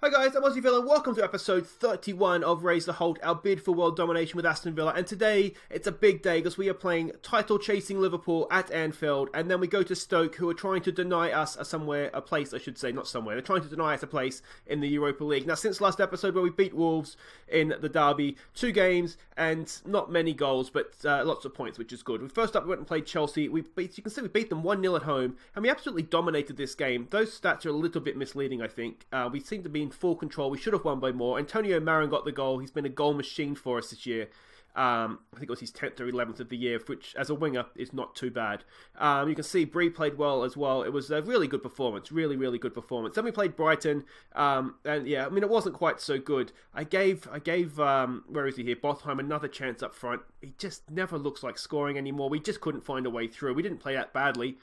Hi guys, I'm Aussie Villa and welcome to episode 31 of Raise the Holte, our bid for world domination with Aston Villa. And today, it's a big day because we are playing title-chasing Liverpool at Anfield, and then we go to Stoke, who are trying to deny us a place, I should say, not somewhere. They're trying to deny us a place in the Europa League. Now, since last episode where we beat Wolves in the derby, 2 games and not many goals, but lots of points, which is good. First up, we went and played Chelsea. You can see we beat them 1-0 at home, and we absolutely dominated this game. Those stats are a little bit misleading, I think. We seem to be in full control. We should have won by more. Antonio Marin got the goal. He's been a goal machine for us this year. I think it was his 10th or 11th of the year, which as a winger is not too bad. You can see Bree played well as well. It was a really good performance. Really, really good performance. Then we played Brighton. And yeah, I mean, it wasn't quite so good. I gave where is he here? Botham another chance up front. He just never looks like scoring anymore. We just couldn't find a way through. We didn't play that badly.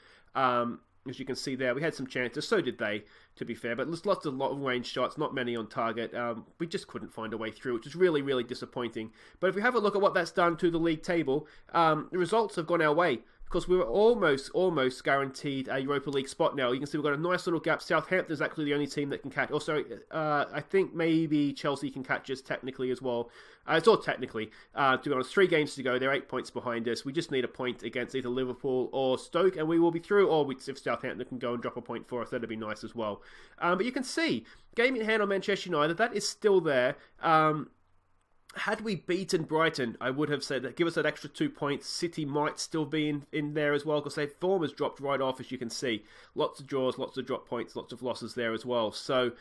As you can see there, we had some chances. So did they, to be fair. But there's lots of range shots, not many on target. We just couldn't find a way through, which is really, really disappointing. But if we have a look at what that's done to the league table, the results have gone our way. Because we were almost guaranteed a Europa League spot now. You can see we've got a nice little gap. Southampton's actually the only team that can catch. Also, I think maybe Chelsea can catch us technically as well. It's all technically. To be honest, 3 games to go. They're 8 points behind us. We just need a point against either Liverpool or Stoke, and we will be through. Or if Southampton can go and drop a point for us, that'd be nice as well. But you can see, game in hand on Manchester United, that is still there. Had we beaten Brighton, I would have said that give us that extra 2 points. City might still be in there as well because their form has dropped right off, as you can see. Lots of draws, lots of drop points, lots of losses there as well. So,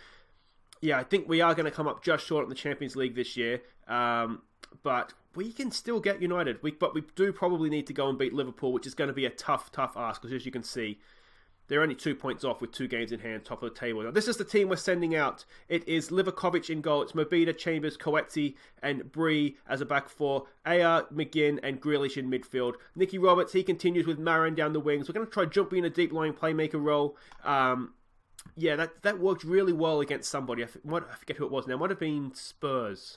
yeah, I think we are going to come up just short in the Champions League this year. But we can still get United. But we do probably need to go and beat Liverpool, which is going to be a tough ask because, as you can see, they're only 2 points off with 2 games in hand, top of the table. Now, this is the team we're sending out. It is Livakovic in goal. It's Mobida, Chambers, Coetzee, and Bree as a back 4. Ayer, McGinn, and Grealish in midfield. Nicky Roberts, he continues with Marin down the wings. We're going to try jumping in a deep-lying playmaker role. Yeah, that worked really well against somebody. I forget who it was now. It might have been Spurs.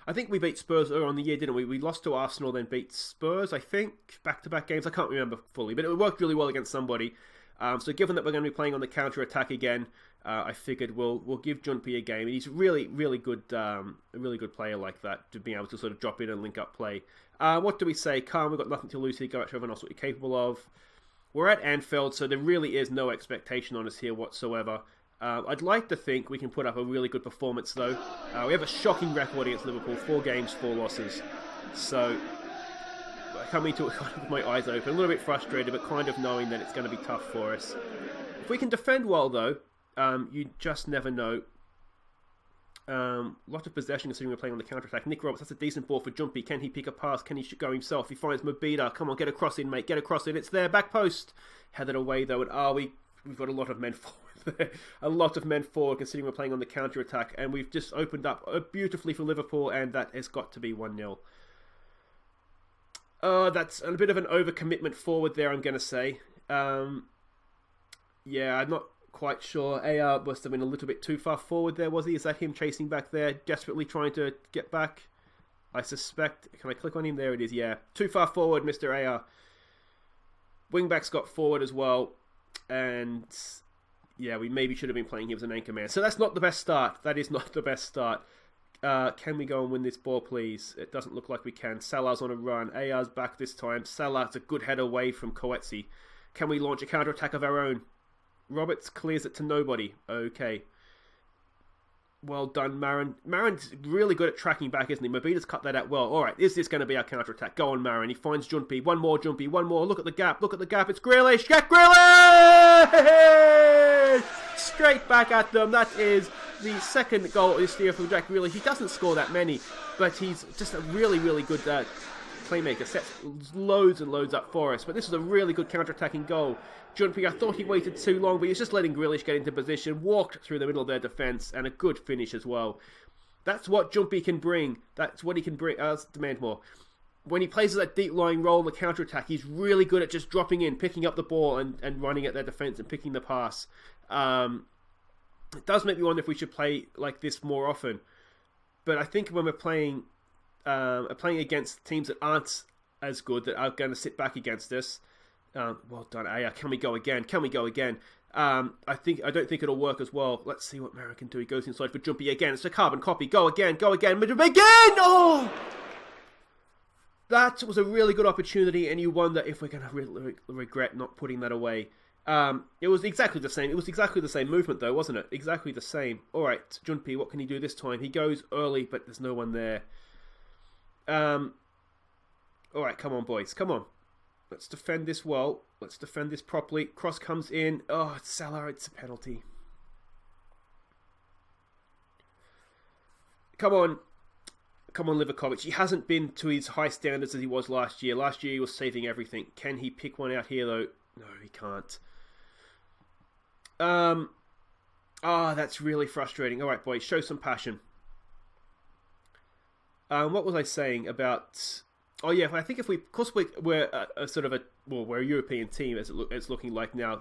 I think we beat Spurs earlier on the year, didn't we? We lost to Arsenal, then beat Spurs, I think. Back-to-back games. I can't remember fully, but it worked really well against somebody. So given that we're going to be playing on the counter-attack again, I figured we'll give Junpei a game. He's really good, a really good player like that, to be able to sort of drop in and link up play. What do we say? Calm, we've got nothing to lose here. Go out, show everyone else what you're capable of. We're at Anfield, so there really is no expectation on us here whatsoever. I'd like to think we can put up a really good performance, though. We have a shocking record against Liverpool. 4 games, 4 losses. So coming to it kind of with my eyes open, a little bit frustrated, but kind of knowing that it's going to be tough for us. If we can defend well, though, you just never know. Lot of possession considering we're playing on the counter-attack. Nick Roberts, that's a decent ball for Jumpy. Can he pick a pass? Can he go himself? He finds Mobida. Come on, get a cross in, mate. Get a cross in. It's there. Back post. Headed away, though. And we've got a lot of men forward there. A lot of men forward considering we're playing on the counter-attack. And we've just opened up beautifully for Liverpool, and that has got to be 1-0. That's a bit of an overcommitment forward there, I'm going to say. Yeah, I'm not quite sure. AR must have been a little bit too far forward there, was he? Is that him chasing back there, desperately trying to get back? I suspect. Can I click on him? There it is, yeah. Too far forward, Mr. AR. Wingbacks got forward as well. And yeah, we maybe should have been playing him as an anchor man. So that's not the best start. That is not the best start. Can we go and win this ball, please? It doesn't look like we can. Salah's on a run. AR's back this time. Salah's a good head away from Coetzee. Can we launch a counter-attack of our own? Roberts clears it to nobody. Okay. Well done, Marin. Marin's really good at tracking back, isn't he? Mobida's cut that out well. Alright, is this going to be our counter-attack? Go on, Marin. He finds Junpei. One more, Junpei. One more. Look at the gap. Look at the gap. It's Grealish. Get Grealish! Straight back at them. That is the second goal this year from Jack Grealish. He doesn't score that many, but he's just a really good playmaker. Sets loads and loads up for us. But this is a really good counter-attacking goal. Junpei, I thought he waited too long, but he's just letting Grealish get into position, walked through the middle of their defence, and a good finish as well. That's what Junpei can bring. That's what he can bring. Let's demand more. When he plays that deep-lying role in the counter-attack, he's really good at just dropping in, picking up the ball and running at their defence and picking the pass. It does make me wonder if we should play like this more often. But I think when we're playing against teams that aren't as good, that are going to sit back against us, well done, Aya. Can we go again? Can we go again? I don't think it'll work as well. Let's see what Marin can do. He goes inside for Jumpy again. It's a carbon copy. Go again. Again! Oh! That was a really good opportunity, and you wonder if we're going to regret not putting that away. It was exactly the same. It was exactly the same movement, though, wasn't it? Exactly the same. All right, Junpei, what can he do this time? He goes early, but there's no one there. All right, come on, boys. Come on. Let's defend this well. Let's defend this properly. Cross comes in. Oh, it's Salah. It's a penalty. Come on. Come on, Livakovic. He hasn't been to his high standards as he was last year. Last year he was saving everything. Can he pick one out here, though? No, he can't. That's really frustrating. All right, boys, show some passion. What was I saying about... Oh, yeah, I think if we... Of course, we're we're a European team, as it's looking like now.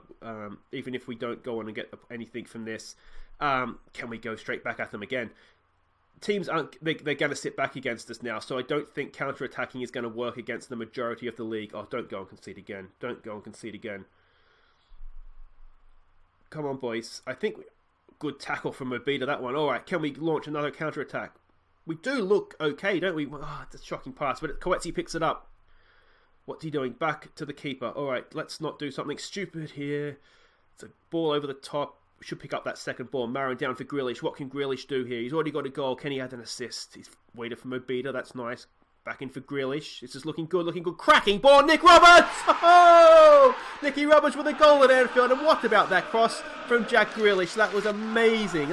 Even if we don't go on and get anything from this, can we go straight back at them again? Teams aren't... They're going to sit back against us now, so I don't think counter-attacking is going to work against the majority of the league. Oh, don't go and concede again. Don't go and concede again. Come on, boys. I think... Good tackle from Mobita, that one. All right, can we launch another counter-attack? We do look okay, don't we? Oh, it's a shocking pass, but Coetzee picks it up. What's he doing? Back to the keeper. All right, let's not do something stupid here. It's a ball over the top. We should pick up that second ball. Marin down for Grealish. What can Grealish do here? He's already got a goal. Can he add an assist? He's waited for Mobita. That's nice. Back in for Grealish. This is looking good, Cracking ball. Nick Roberts! Oh! Nicky Roberts with a goal at Anfield. And what about that cross from Jack Grealish? That was amazing.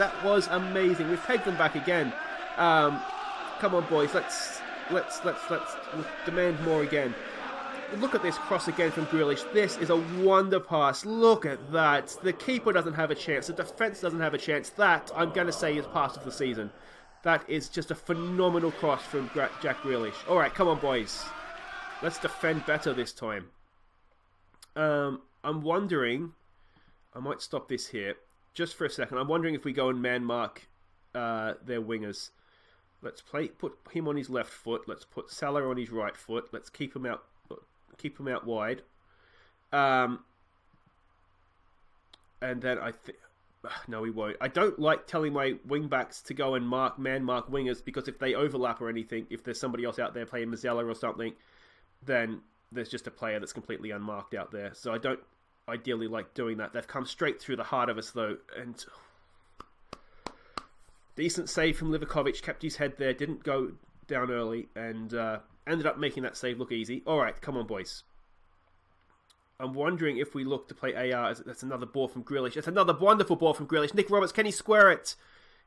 We've pegged them back again. Come on, boys. Let's demand more again. Look at this cross again from Grealish. This is a wonder pass. Look at that. The keeper doesn't have a chance. The defence doesn't have a chance. That, I'm going to say, is pass of the season. That is just a phenomenal cross from Jack Grealish. All right, come on, boys. Let's defend better this time. I'm wondering... I might stop this here just for a second. I'm wondering if we go and man mark their wingers. Let's put him on his left foot. Let's put Salah on his right foot. Let's keep him out wide. And then I think... No, we won't. I don't like telling my wing-backs to go and man mark wingers, because if they overlap or anything, if there's somebody else out there playing Mazzella or something, then there's just a player that's completely unmarked out there. So I don't ideally like doing that. They've come straight through the heart of us, though. And decent save from Livakovic. Kept his head there. Didn't go down early. And ended up making that save look easy. All right, come on, boys. I'm wondering if we look to play AR. That's another ball from Grealish. That's another wonderful ball from Grealish. Nick Roberts, can he square it?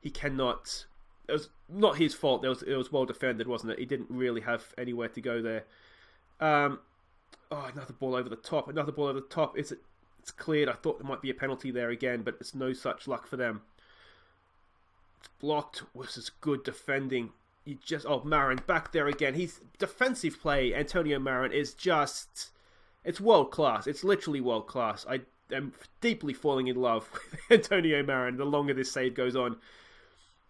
He cannot. It was not his fault. It was well defended, wasn't it? He didn't really have anywhere to go there. Another ball over the top. It's cleared. I thought there might be a penalty there again, but it's no such luck for them. It's blocked. This is good defending. Marin back there again. His defensive play, Antonio Marin, is just... It's world class. It's literally world class. I am deeply falling in love with Antonio Marin the longer this save goes on.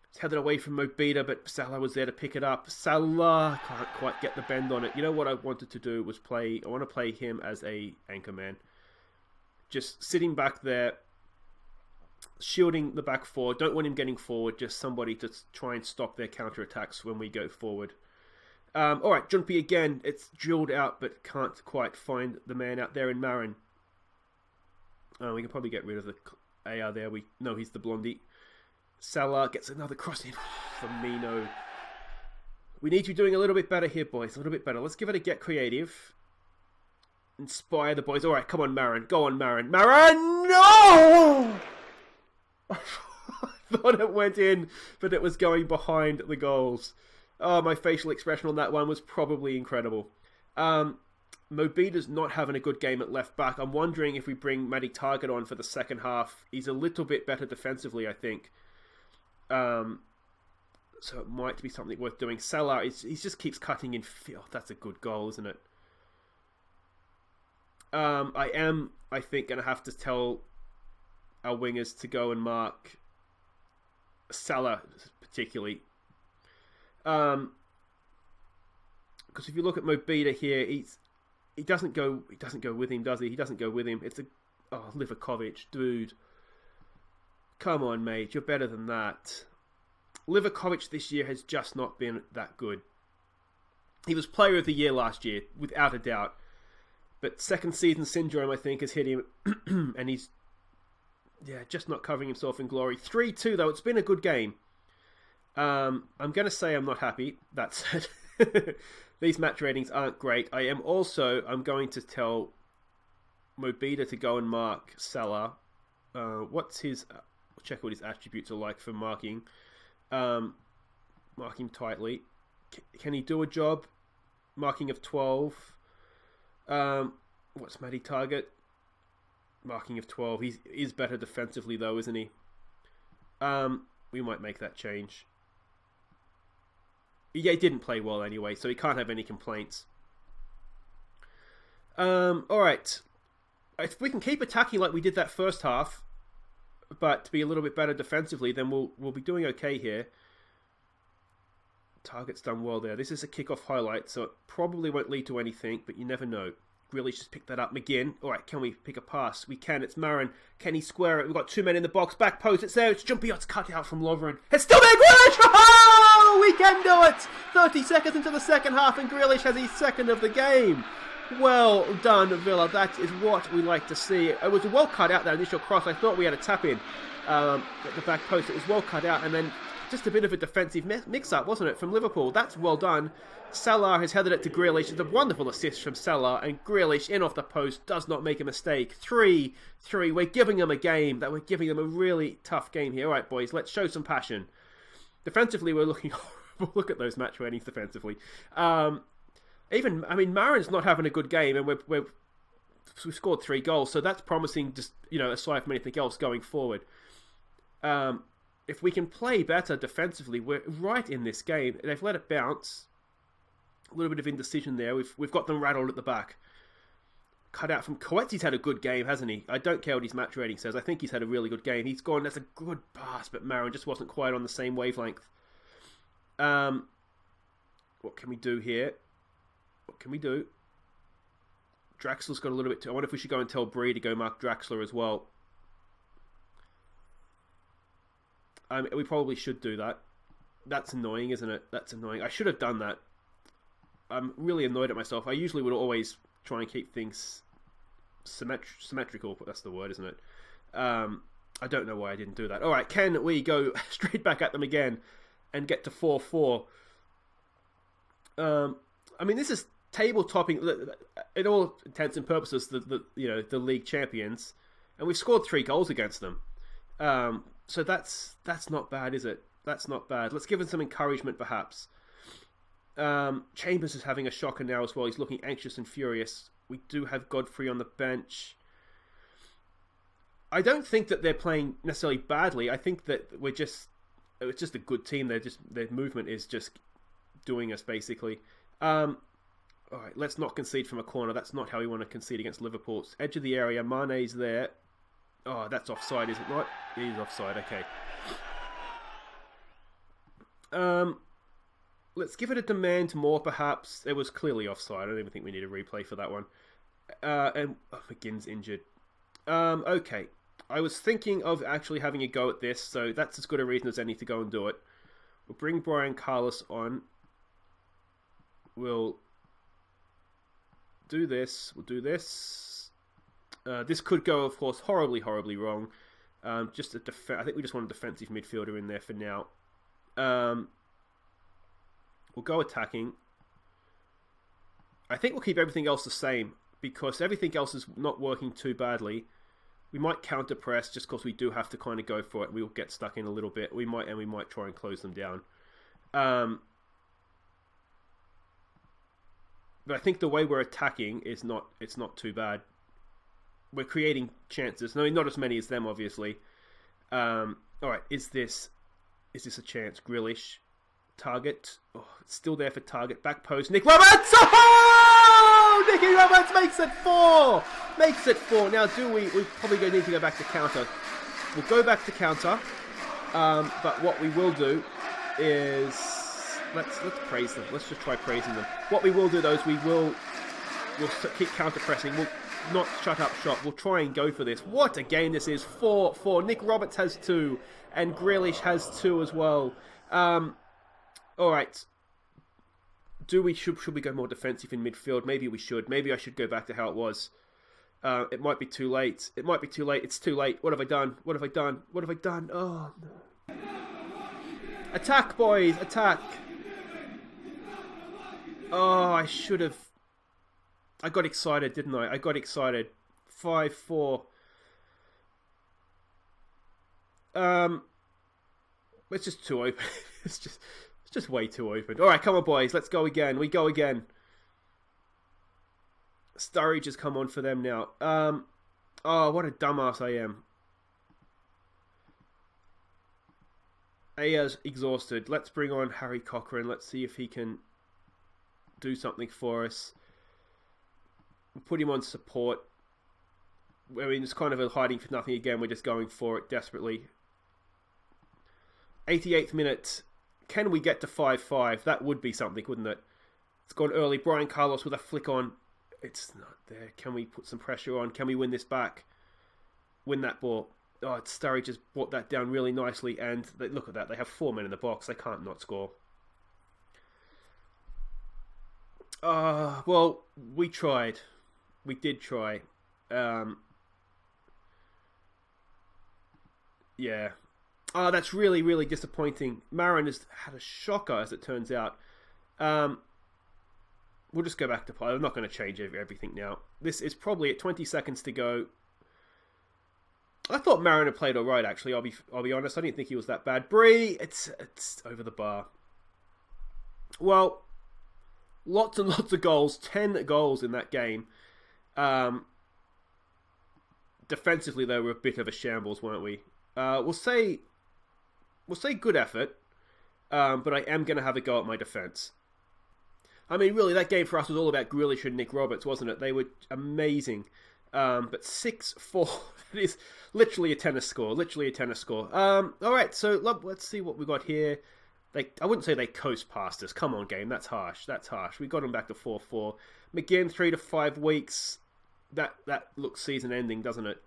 It's headed away from Mobita, but Salah was there to pick it up. Salah can't quite get the bend on it. You know what I wanted to do was I want to play him as a anchor man. Just sitting back there, shielding the back four. Don't want him getting forward. Just somebody to try and stop their counter-attacks when we go forward. Alright, Junpei again. It's drilled out, but can't quite find the man out there in Marin. We can probably get rid of the AR there. We know he's the blondie. Salah gets another cross in from Mino. We need to be doing a little bit better here, boys. A little bit better. Let's give it a get creative. Inspire the boys. Alright, come on, Marin. Go on, Marin. Marin! No! I thought it went in, but it was going behind the goals. Oh, my facial expression on that one was probably incredible. Mobita's not having a good game at left back. I'm wondering if we bring Matty Target on for the second half. He's a little bit better defensively, I think. So it might be something worth doing. Salah, he just keeps cutting in. Oh, that's a good goal, isn't it? I think, going to have to tell our wingers to go and mark Salah, particularly. Because if you look at Mobita here, he doesn't go with him, does he? He doesn't go with him. It's Oh, Livakovic, dude. Come on, mate. You're better than that. Livakovic this year has just not been that good. He was player of the year last year, without a doubt. But second season syndrome, I think, has hit him. And he's, just not covering himself in glory. 3-2, though. It's been a good game. I'm going to say I'm not happy. That said, these match ratings aren't great. I'm going to tell Mobita to go and mark Salah. Check what his attributes are like for marking. Mark him tightly. Can he do a job? Marking of 12. What's Matty target? Marking of 12. He is better defensively though, isn't he? We might make that change. Yeah, he didn't play well anyway, so he can't have any complaints. Alright. If we can keep attacking like we did that first half, but to be a little bit better defensively, then we'll be doing okay here. Target's done well there. This is a kickoff highlight, so it probably won't lead to anything, but you never know. Grealish just picked that up. McGinn. Alright, can we pick a pass? We can. It's Marin. Can he square it? We've got 2 men in the box. Back post. It's there. It's Jumpy. Cut out from Lovren. It's still there. Grealish! Oh, we can do it! 30 seconds into the second half, and Grealish has his second of the game. Well done, Villa. That is what we like to see. It was well cut out, that initial cross. I thought we had a tap in at the back post. It was well cut out, and then just a bit of a defensive mix-up, wasn't it, from Liverpool? That's well done. Salah has headed it to Grealish. It's a wonderful assist from Salah, and Grealish, in off the post, does not make a mistake. 3-3. We're giving them a game. We're giving them a really tough game here. All right, boys, let's show some passion. Defensively, we're looking horrible. Look at those match ratings defensively. Marin's not having a good game, and we've scored 3 goals, so that's promising. Just aside from anything else going forward, if we can play better defensively, we're right in this game. They've let it bounce. A little bit of indecision there. We've got them rattled at the back. Cut out from Coette's had a good game, hasn't he? I don't care what his match rating says. I think he's had a really good game. He's gone. That's a good pass, but Marin just wasn't quite on the same wavelength. What can we do here? What can we do? Draxler's got a little bit too... I wonder if we should go and tell Bree to go mark Draxler as well. We probably should do that. That's annoying, isn't it? That's annoying. I should have done that. I'm really annoyed at myself. I usually would always try and keep things symmetrical, but that's the word, isn't it? I don't know why I didn't do that. All right, can we go straight back at them again and get to 4-4? This is table topping, in all intents and purposes, the league champions, and we've scored 3 goals against them. So that's not bad, is it? That's not bad. Let's give him some encouragement, perhaps. Chambers is having a shocker now as well. He's looking anxious and furious. We do have Godfrey on the bench. I don't think that they're playing necessarily badly. I think that it's just a good team. Their movement is just doing us, basically. All right, let's not concede from a corner. That's not how we want to concede against Liverpool. It's edge of the area. Mane's there. Oh, that's offside, is it not? It is offside, okay. Let's give it a demand more, perhaps. It was clearly offside. I don't even think we need a replay for that one. McGinn's injured. Okay. I was thinking of actually having a go at this, so that's as good a reason as any to go and do it. We'll bring Brian Carlos on. We'll do this. This could go, of course, horribly, horribly wrong. I think we just want a defensive midfielder in there for now. We'll go attacking. I think we'll keep everything else the same because everything else is not working too badly. We might counter press just because we do have to kind of go for it. We'll get stuck in a little bit. We might try and close them down. But I think the way we're attacking it's not too bad. We're creating chances. No, not as many as them, obviously. All right, is this a chance? Grealish. Target. Oh, it's still there for target. Back post. Nick Roberts! Oh! Nicky Roberts makes it 4! Makes it 4. Now, we probably need to go back to counter. We'll go back to counter. But what we will do is... Let's praise them. Let's just try praising them. What we will do, though, is we'll keep counter-pressing. not shut up shop. We'll try and go for this. What a game this is. 4-4. Nick Roberts has 2, and Grealish has 2 as well. All right. Should we go more defensive in midfield? Maybe we should. Maybe I should go back to how it was. It might be too late. It's too late. What have I done? Oh, no. Attack, boys. Attack. Oh, I should have. I got excited, didn't I? 5-4. It's just too open. It's just way too open. All right, come on, boys. Let's go again. We go again. Sturridge has come on for them now. Oh, what a dumbass I am. Aya's exhausted. Let's bring on Harry Cochrane. Let's see if he can do something for us. We'll put him on support. I mean, it's kind of a hiding for nothing again. We're just going for it desperately. 88th minute. Can we get to 5-5? That would be something, wouldn't it? It's gone early. Brian Carlos with a flick on. It's not there. Can we put some pressure on? Can we win this back? Win that ball. Oh, Sturridge just brought that down really nicely. And look at that. They have 4 men in the box. They can't not score. Well, we tried. We did try. Yeah. Oh, that's really, really disappointing. Marin has had a shocker, as it turns out. We'll just go back to play. I'm not going to change everything now. This is probably at 20 seconds to go. I thought Marin had played all right, actually. I'll be honest. I didn't think he was that bad. Bree, it's over the bar. Well, lots and lots of goals. 10 goals in that game. Defensively, though, we're a bit of a shambles, weren't we? We'll say good effort, but I am going to have a go at my defence. I mean, really, that game for us was all about Grealish and Nick Roberts, wasn't it? They were amazing. But 6-4, it is literally a tennis score. All right, so let's see what we got here. I wouldn't say they coast past us. Come on, game. That's harsh. We got them back to 4-4. McGinn, 3 to 5 weeks. That looks season-ending, doesn't it?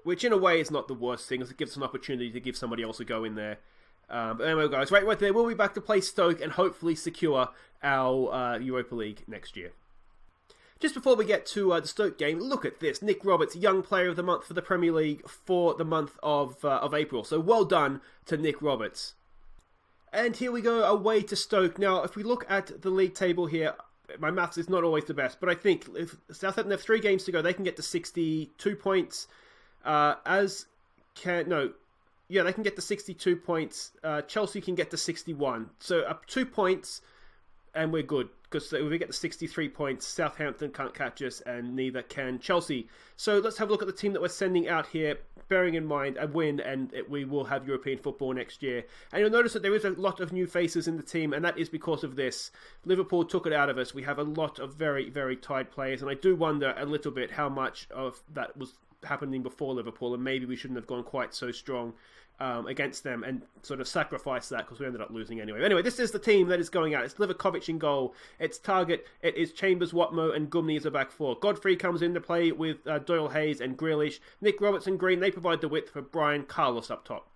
Which, in a way, is not the worst thing, as it gives us an opportunity to give somebody else a go in there. But anyway, guys, right there, we'll be back to play Stoke and hopefully secure our Europa League next year. Just before we get to the Stoke game, look at this. Nick Roberts, Young Player of the Month for the Premier League for the month of April. So well done to Nick Roberts. And here we go, away to Stoke. Now, if we look at the league table here, my maths is not always the best, but I think if Southampton have 3 games to go, they can get to 62 points. They can get to 62 points. Chelsea can get to 61. So up 2 points, and we're good. Because if we get to 63 points, Southampton can't catch us, and neither can Chelsea. So let's have a look at the team that we're sending out here, bearing in mind a win, and we will have European football next year. And you'll notice that there is a lot of new faces in the team, and that is because of this. Liverpool took it out of us. We have a lot of very, very tired players, and I do wonder a little bit how much of that was happening before Liverpool, and maybe we shouldn't have gone quite so strong against them and sort of sacrifice that because we ended up losing anyway. Anyway, this is the team that is going out. It's Livakovic in goal. It's Target. It is Chambers, Watmo, and Gumney as a back four. Godfrey comes into play with Doyle Hayes and Grealish. Nick Roberts and Green, they provide the width for Brian Carlos up top.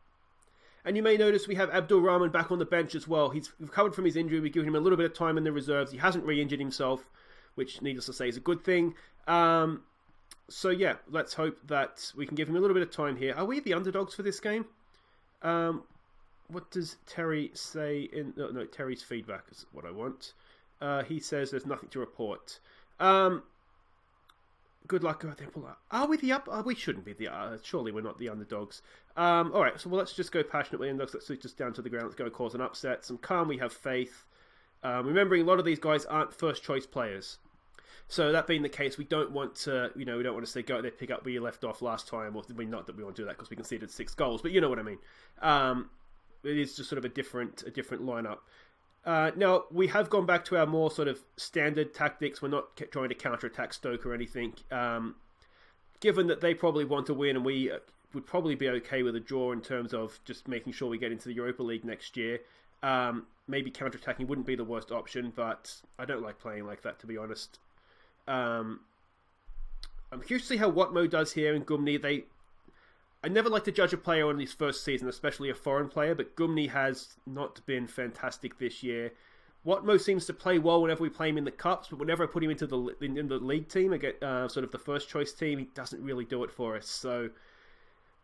And you may notice we have Abdul Rahman back on the bench as well. He's recovered from his injury. We've given him a little bit of time in the reserves. He hasn't re-injured himself, which, needless to say, is a good thing. So yeah, let's hope that we can give him a little bit of time here. Are we the underdogs for this game? What does Terry say in... No, Terry's feedback is what I want. He says there's nothing to report. Good luck. Are we the up? We shouldn't be the... surely we're not the underdogs. Alright, so let's just go passionately and let's switch us down to the ground. Let's go cause an upset. Some calm, we have faith. Remembering a lot of these guys aren't first choice players. So that being the case, we don't want to, we don't want to say go out there, pick up where you left off last time, or not that we want to do that because we conceded 6 goals, but you know what I mean. It is just sort of a different lineup. Now we have gone back to our more sort of standard tactics. We're not trying to counter-attack Stoke or anything. Given that they probably want to win, and we would probably be okay with a draw in terms of just making sure we get into the Europa League next year. Maybe counter-attacking wouldn't be the worst option, but I don't like playing like that, to be honest. I'm curious to see how Watmo does here in Gumni. I never like to judge a player on his first season, especially a foreign player, but Gumni has not been fantastic this year. Watmo seems to play well whenever we play him in the cups, but whenever I put him into the league team, I get sort of the first choice team, he doesn't really do it for us. So,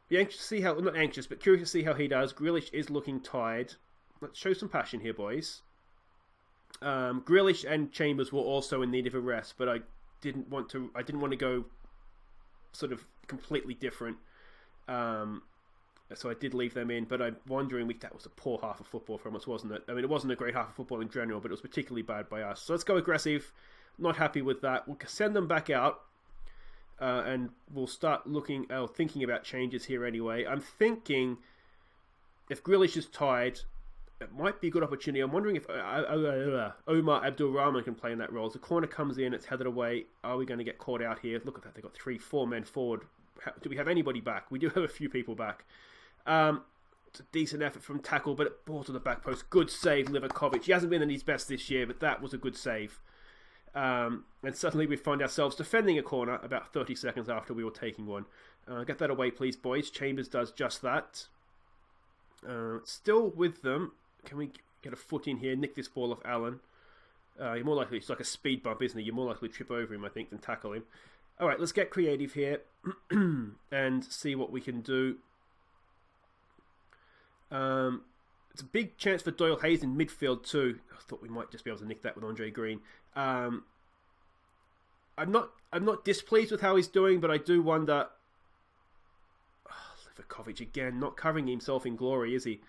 be anxious to see how, not anxious, but curious to see how he does. Grealish is looking tired. Let's show some passion here, boys. Grealish and Chambers were also in need of a rest, but I didn't want to go sort of completely different. So I did leave them in, but I'm wondering, that was a poor half of football from us, wasn't it? I mean, it wasn't a great half of football in general, but it was particularly bad by us. So let's go aggressive. Not happy with that. We'll send them back out, and we'll start thinking about changes here anyway. I'm thinking if Grealish is tired, it might be a good opportunity. I'm wondering if Omar Abdul-Rahman can play in that role. As the corner comes in, it's headed away. Are we going to get caught out here? Look at that. They've got 3-4 men forward. Do we have anybody back? We do have a few people back. It's a decent effort from tackle, but it ball to the back post. Good save, Livakovic. He hasn't been at his best this year, but that was a good save. And suddenly we find ourselves defending a corner about 30 seconds after we were taking one. Get that away, please, boys. Chambers does just that. Still with them. Can we get a foot in here? Nick this ball off Allen. You're more likely, it's like a speed bump, isn't it? You're more likely to trip over him, I think, than tackle him. All right, let's get creative here and see what we can do. It's a big chance for Doyle Hayes in midfield too. I thought we might just be able to nick that with Andre Green. I'm not displeased with how he's doing, but I do wonder. Livakovic again, not covering himself in glory, is he?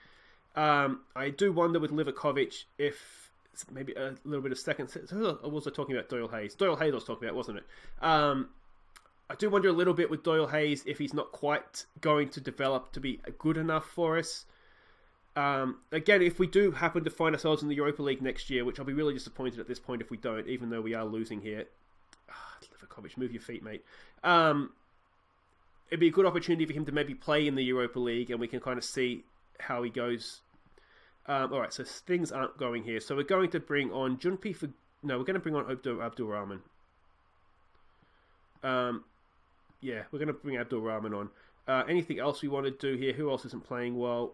I do wonder with Livakovic if maybe a little bit of second. Or was I talking about Doyle Hayes? Doyle Hayes I was talking about, wasn't it? I do wonder a little bit with Doyle Hayes if he's not quite going to develop to be good enough for us. Again, if we do happen to find ourselves in the Europa League next year, which I'll be really disappointed at this point if we don't, even though we are losing here. Livakovic, move your feet, mate. It'd be a good opportunity for him to maybe play in the Europa League, and we can kind of see how he goes. Alright, so things aren't going here. So we're going to bring on Junpi for... No, we're going to bring on Abdul-Rahman. Yeah, we're going to bring Abdul-Rahman on. Anything else we want to do here? Who else isn't playing well?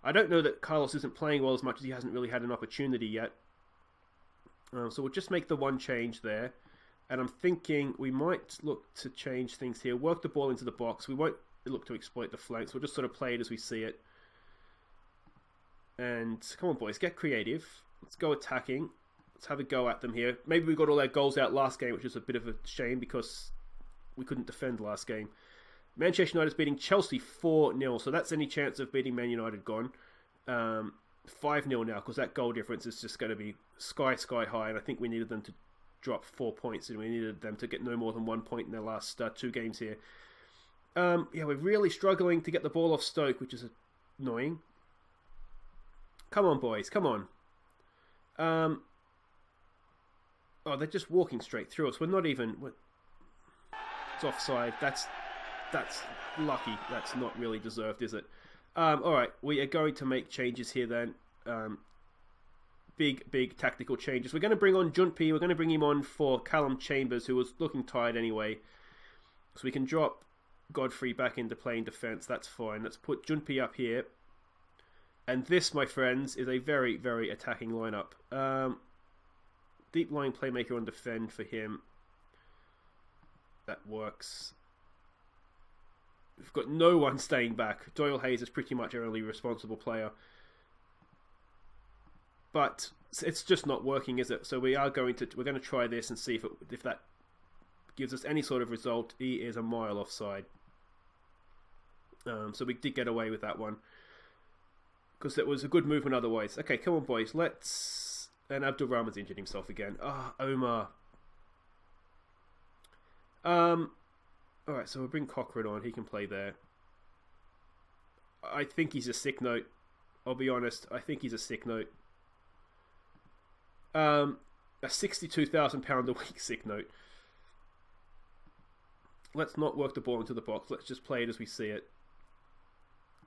I don't know that Carlos isn't playing well as much as he hasn't really had an opportunity yet. So we'll just make the one change there. And I'm thinking we might look to change things here. Work the ball into the box. We won't look to exploit the flanks. We'll just sort of play it as we see it. And come on, boys, get creative. Let's go attacking. Let's have a go at them here. Maybe we got all our goals out last game, which is a bit of a shame because we couldn't defend last game. Manchester United's beating Chelsea 4-0, so that's any chance of beating Man United gone. 5-0 now, because that goal difference is just going to be sky high, and I think we needed them to drop 4 points, and we needed them to get no more than 1 point in their last 2 games here. Yeah, we're really struggling to get the ball off Stoke, which is annoying. Come on, boys, come on. Oh, they're just walking straight through us. We're not even... It's offside. That's lucky. That's not really deserved, is it? Alright, we are going to make changes here then. Big tactical changes. We're going to bring on Junpi. We're going to bring him on for Callum Chambers, who was looking tired anyway. So we can drop Godfrey back into playing defence. That's fine. Let's put Junpi up here. And this, my friends, is a very, very attacking lineup. Deep line playmaker on defend for him. That works. We've got no one staying back. Doyle Hayes is pretty much our only responsible player. But it's just not working, is it? So we're going to try this and see if that gives us any sort of result. He is a mile offside. So we did get away with that one. Because it was a good movement otherwise. Okay, come on, boys. Let's... And Abdul-Rahman's injured himself again. Omar. Alright, so we'll bring Cochrane on. He can play there. I think he's a sick note. I'll be honest. I think he's a sick note. A £62,000 a week sick note. Let's not work the ball into the box. Let's just play it as we see it.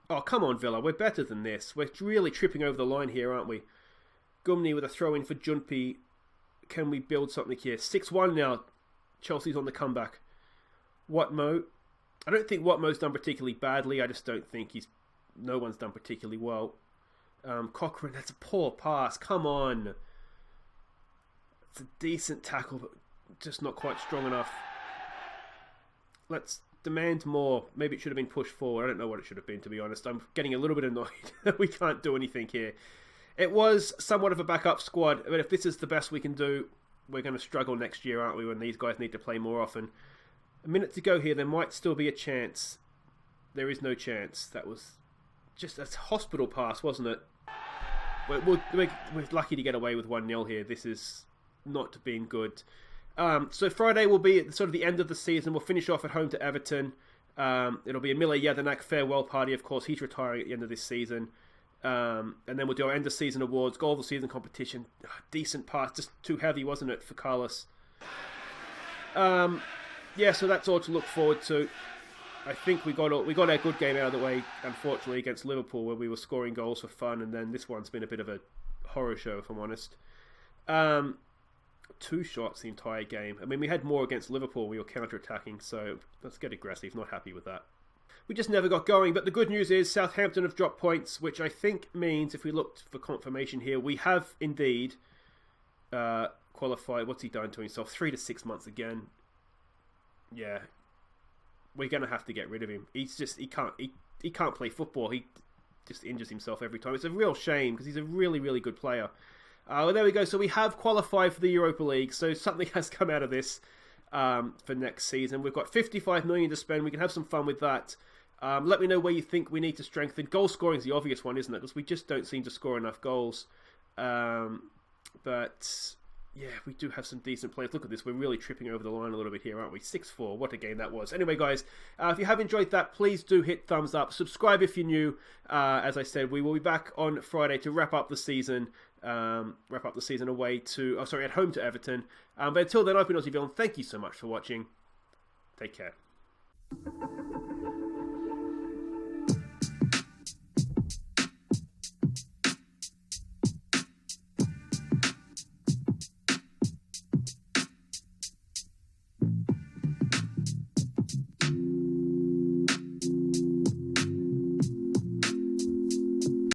Oh, come on, Villa. We're better than this. We're really tripping over the line here, aren't we? Gumni with a throw-in for Junpi. Can we build something here? 6-1 now. Chelsea's on the comeback. Watmo. I don't think Watmo's done particularly badly. I just don't think no one's done particularly well. Cochrane, that's a poor pass. Come on. It's a decent tackle, but just not quite strong enough. Let's demand more. Maybe it should have been pushed forward. I don't know what it should have been, to be honest. I'm getting a little bit annoyed that we can't do anything here. It was somewhat of a backup squad, but if this is the best we can do, we're going to struggle next year, aren't we, when these guys need to play more often. A minute to go here. There might still be a chance. There is no chance. That was just a hospital pass, wasn't it? We're lucky to get away with 1-0 here. This is not being good. So Friday will be at sort of the end of the season. We'll finish off at home to Everton. It'll be a Mile Jedinak farewell party, of course. He's retiring at the end of this season. And then we'll do our end of season awards, goal of the season competition. Decent pass, just too heavy, wasn't it, for Carlos? Yeah, so that's all to look forward to. I think we got our good game out of the way, unfortunately, against Liverpool, where we were scoring goals for fun, and then this one's been a bit of a horror show, if I'm honest. 2 shots the entire game. I mean, we had more against Liverpool. We were counter-attacking, so let's get aggressive. Not happy with that. We just never got going, but the good news is Southampton have dropped points, which I think means, if we looked for confirmation here, we have indeed qualified. What's he done to himself? 3 to 6 months again. Yeah. We're going to have to get rid of him. He can't play football. He just injures himself every time. It's a real shame because he's a really, really good player. Well, there we go. So we have qualified for the Europa League. So something has come out of this for next season. We've got 55 million to spend. We can have some fun with that. Let me know where you think we need to strengthen. Goal scoring is the obvious one, isn't it? Because we just don't seem to score enough goals. But yeah, we do have some decent players. Look at this. We're really tripping over the line a little bit here, aren't we? 6-4. What a game that was. Anyway, guys, if you have enjoyed that, please do hit thumbs up. Subscribe if you're new. As I said, we will be back on Friday to wrap up the season. At home to Everton. But until then, I've been Aussie Villain. Thank you so much for watching. Take care.